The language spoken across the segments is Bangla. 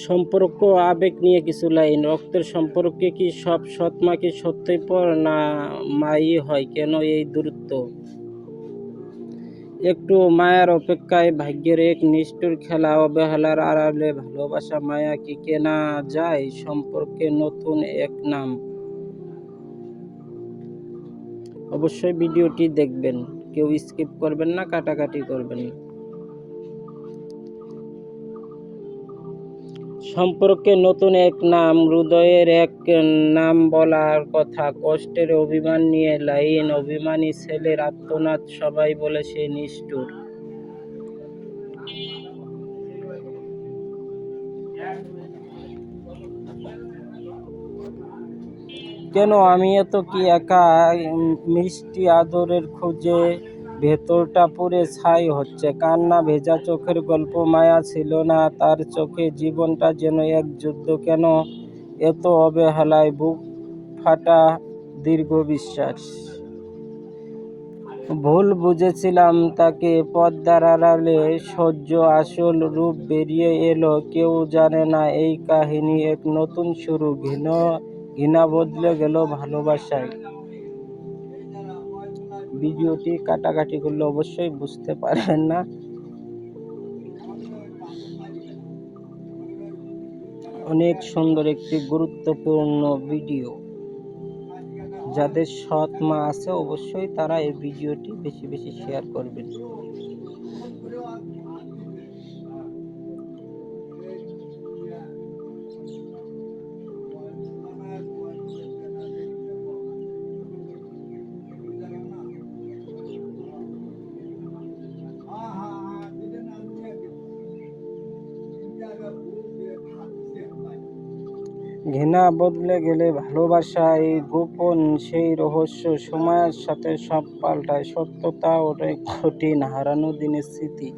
সম্পর্ক আবেগ নিয়ে কিছু লাইন। রক্তের সম্পর্কে কি সব সৎ মা কি সত্যই পর না মাই হয়? কেন এই দূরত্ব? একটু মায়ার অপেক্ষায় ভাগ্যের এক নিষ্ঠুর খেলা। অবহেলার আড়ালে ভালোবাসা মায়া কি কেনা যায়? সম্পর্কে নতুন এক নাম। অবশ্যই ভিডিওটি দেখবেন, কেউ স্কিপ করবেন না, কাটাকাটি করবেন না। সম্পর্কে নতুন এক নাম, হৃদয়ের এক নাম বলার কথা। কষ্টের অভিমান নিয়ে লাইন। অভিমানী ছেলের আর্তনাদ, সবাই বলে সে নিষ্ঠুর। কেন আমি এত কি একা? মিষ্টি আদরের খোঁজে ভেতরটা পুড়ে ছাই হচ্ছে। কান্না ভেজা চোখের গল্প। মায়া ছিল না তার চোখে, জীবনটা যেন এক যুদ্ধ। কেন এত অবহেলায়? বুক ফাটা দীর্ঘ বিশ্বাস। ভুল বুঝেছিলাম তাকে, পর্দার আড়ালে সহ্য আসল রূপ বেরিয়ে এলো। কেউ জানে না এই কাহিনী এক নতুন শুরু। ঘৃণা বদলে গেল ভালোবাসায়। ভিডিওটি কাটাকাটি করলে অবশ্যই বুঝতে পারবেন না। অনেক সুন্দর একটি গুরুত্বপূর্ণ ভিডিও। যাদের সৎ মা আছে অবশ্যই তারা এই ভিডিওটি বেশি বেশি শেয়ার করবেন। ঘৃণা বদলে গেলে ভালোবাসায় গোপন সেই রহস্য। সময়ের সাথে সব পাল্টায়, সত্যতা অনেক কঠিন। হারানো দিনের স্মৃতি।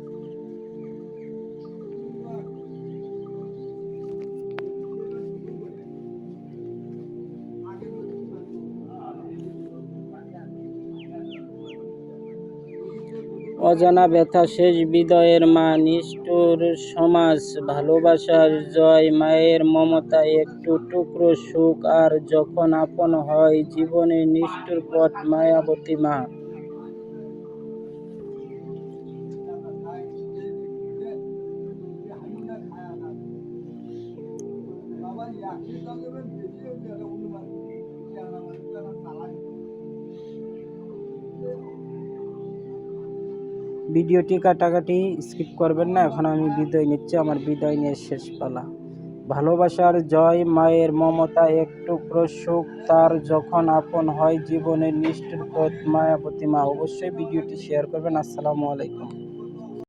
অজানা ব্যথা, শেষ বিদায়ের মা, নিষ্ঠুর সমাজ, ভালোবাসার জয়, মায়ের মমতা একটু টুকরো সুখ, আর যখন আপন হয় জীবনের নিষ্ঠুর পথ। মায়াবতী মা। ভিডিওটি কাটাকাটি স্কিপ করবেন না। এখন আমি বিদায় নিচ্ছি, আমার বিদায় নিয়ে শেষ পালা। ভালোবাসার জয়, মায়ের মমতা এক টুকরো সুখ, তার যখন আপন হয় জীবনের নিষ্ঠুর পথ। মায়াবতী মা। অবশ্যই ভিডিওটি শেয়ার করবেন। আসসালামু আলাইকুম।